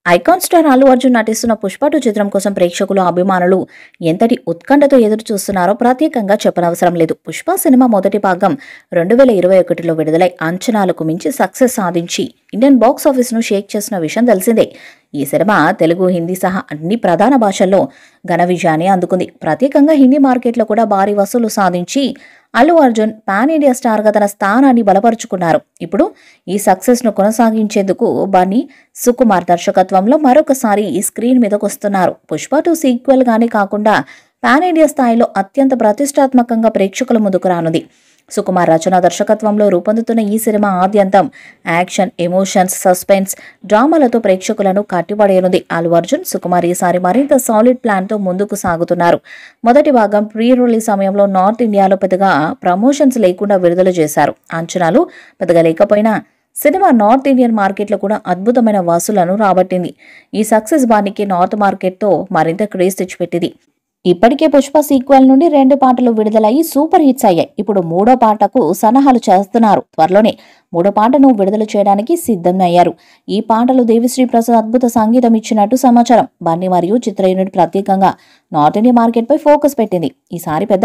Icon star Allu Arjun నటిస్తున్న పుష్ప 2 చిత్రం కోసం ప్రేక్షకులు, అభిమానులు ఎంతటి ఉత్కంఠతో ఎదురు చూస్తున్నారో ప్రత్యేకంగా చెప్పనవసరం లేదు. పుష్ప సినిమా మొదటి భాగం 2021లో విడుదలై అంచనాలకు మించి సక్సెస్ సాధించి ఇండియన్ బాక్స్ ఆఫీస్ను షేక్ చేసిన విషయం తెలిసిందే. ఈ సినిమా తెలుగు, హిందీ సహా అన్ని ప్రధాన భాషల్లో ఘన విజయాన్ని అందుకుంది. ప్రత్యేకంగా హిందీ మార్కెట్లో కూడా భారీ వసూలు సాధించి అల్లు అర్జున్ పాన్ ఇండియా స్టార్గా తన స్థానాన్ని బలపరుచుకున్నారు. ఇప్పుడు ఈ సక్సెస్ను కొనసాగించేందుకు బన్నీ సుకుమార్ దర్శకత్వంలో మరొకసారి ఈ స్క్రీన్ మీదకు వస్తున్నారు. పుష్ప 2 సీక్వెల్ గానే కాకుండా పాన్ ఇండియా స్థాయిలో అత్యంత ప్రతిష్టాత్మకంగా ప్రేక్షకుల ముందుకు రానుంది. సుకుమార్ రచన దర్శకత్వంలో రూపొందుతున్న ఈ సినిమా ఆద్యంతం యాక్షన్, ఎమోషన్స్, సస్పెన్స్, డ్రామాలతో ప్రేక్షకులను కట్టిపడేయనుంది. అల్లు అర్జున్, సుకుమార్ ఈసారి మరింత సాలిడ్ ప్లాన్తో ముందుకు సాగుతున్నారు. మొదటి భాగం ప్రీ రిలీజ్ సమయంలో నార్త్ ఇండియాలో పెద్దగా ప్రమోషన్స్ లేకుండా విడుదల చేశారు. అంచనాలు పెద్దగా లేకపోయినా సినిమా నార్త్ ఇండియన్ మార్కెట్లో కూడా అద్భుతమైన వసూళ్లను రాబట్టింది. ఈ సక్సెస్ బానికి నార్త్ మార్కెట్తో మరింత క్రేజ్ తెచ్చిపెట్టింది. ఇప్పటికే పుష్ప సీక్వెల్ నుండి 2 పాటలు విడుదలయ్యి సూపర్ హిట్స్ అయ్యాయి. ఇప్పుడు 3వ పాటకు సన్నాహాలు చేస్తున్నారు. త్వరలోనే 3వ పాటను విడుదల చేయడానికి సిద్ధమయ్యారు. ఈ పాటలు దేవిశ్రీ ప్రసాద్ అద్భుత సంగీతం ఇచ్చినట్టు సమాచారం. బన్నీ మరియు చిత్ర యూనిట్ ప్రత్యేకంగా నార్త్ ఇండియా మార్కెట్పై ఫోకస్ పెట్టింది. ఈసారి పెద్ద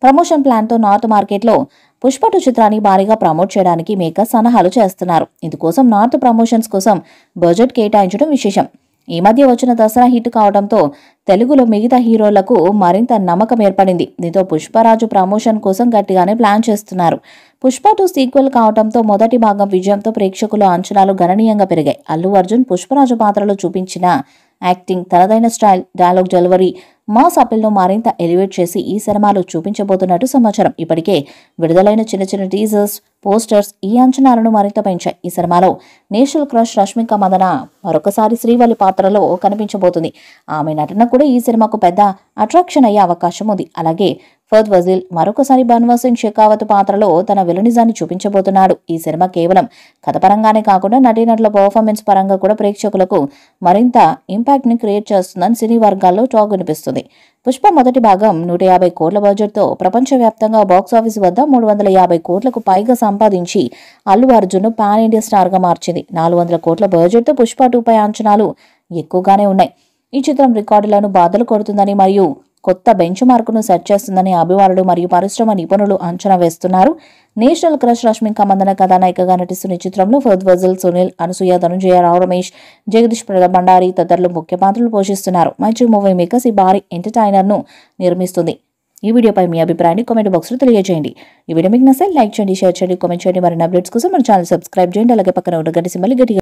ప్రమోషన్ ప్లాన్తో నార్త్ మార్కెట్లో పుష్ప 2 చిత్రాన్ని భారీగా ప్రమోట్ చేయడానికి మేకర్స్ సన్నాహాలు చేస్తున్నారు. ఇందుకోసం నార్త్ ప్రమోషన్స్ కోసం బడ్జెట్ కేటాయించడం విశేషం. ఈ మధ్య వచ్చిన దసరా హిట్ కావడంతో తెలుగులో మిగతా హీరోలకు మరింత నమ్మకం ఏర్పడింది. దీంతో పుష్పరాజు ప్రమోషన్ కోసం గట్టిగానే ప్లాన్ చేస్తున్నారు. పుష్ప 2 సీక్వెల్ కావడంతో మొదటి భాగం విజయంతో ప్రేక్షకుల అంచనాలు గణనీయంగా పెరిగాయి. అల్లు అర్జున్ పుష్పరాజు పాత్రలో చూపించిన యాక్టింగ్, తనదైన స్టైల్, డైలాగ్ డెలివరీ, మాస్ అపిల్ను మరింత ఎలివేట్ చేసి ఈ సినిమాలో చూపించబోతున్నట్టు సమాచారం. ఇప్పటికే విడుదలైన చిన్న టీజర్స్, పోస్టర్స్ ఈ అంచనాలను మరింత పెంచాయి. ఈ సినిమాలో నేషనల్ క్రష్ రష్మిక మందన మరొకసారి శ్రీవల్లి పాత్రలో కనిపించబోతుంది. ఆమె నటన కూడా ఈ సినిమాకు పెద్ద అట్రాక్షన్ అయ్యే అవకాశం ఉంది. అలాగే ఫద్ ఫజిల్ మరొకసారి బన్వర్ సింగ్ షెకావత్ పాత్రలో తన విలనిజాన్ని చూపించబోతున్నాడు. ఈ సినిమా కేవలం కథ పరంగానే కాకుండా నటీనటుల పర్ఫార్మెన్స్ పరంగా కూడా ప్రేక్షకులకు మరింత ఇంపాక్ట్ ని క్రియేట్ చేస్తుందని సినీ వర్గాల్లో టాక్ వినిపిస్తుంది. పుష్ప మొదటి భాగం 150 కోట్ల బడ్జెట్తో ప్రపంచవ్యాప్తంగా బాక్సాఫీస్ వద్ద 350 కోట్లకు పైగా సంపాదించి అల్లు అర్జున్ పాన్ ఇండియా స్టార్గా మార్చింది. 400 కోట్ల బడ్జెట్తో పుష్ప 2 పై అంచనాలు ఎక్కువగానే ఉన్నాయి. ఈ చిత్రం రికార్డులను బాధలు కొడుతుందని మరియు కొత్త బెంచ్ మార్కును సెట్ చేస్తుందని అభిమానులు మరియు పరిశ్రమ నిపుణులు అంచనా వేస్తున్నారు. నేషనల్ క్రష్ రష్మిక మందన కథానాయికగా నటిస్తున్న ఈ చిత్రంలో ఫద్ ఫజిల్, సునీల్, అనసూయ, ధనుంజయ, రావు రమేష్, జగదీష్ భండారి తదితరులు ముఖ్య పాత్రలు పోషిస్తున్నారు. మంచి మూవీ మేకర్స్ ఈ భారీ ఎంటర్టైనర్ ను నిర్మిస్తుంది. ఈ వీడియోపై మీ అభిప్రాయాన్ని కామెంట్ బాక్స్ లో తెలియజేయండి. ఈ వీడియో మీకు నచ్చితే లైక్ చేయండి, షేర్ చేయండి, కామెంట్ చేయండి. మరిన్ని అప్డేట్స్ కోసం మన ఛానల్ సబ్స్క్రైబ్ చేయండి. అలాగే పక్కన ఉన్న గంట సింబల్ గట్టిగా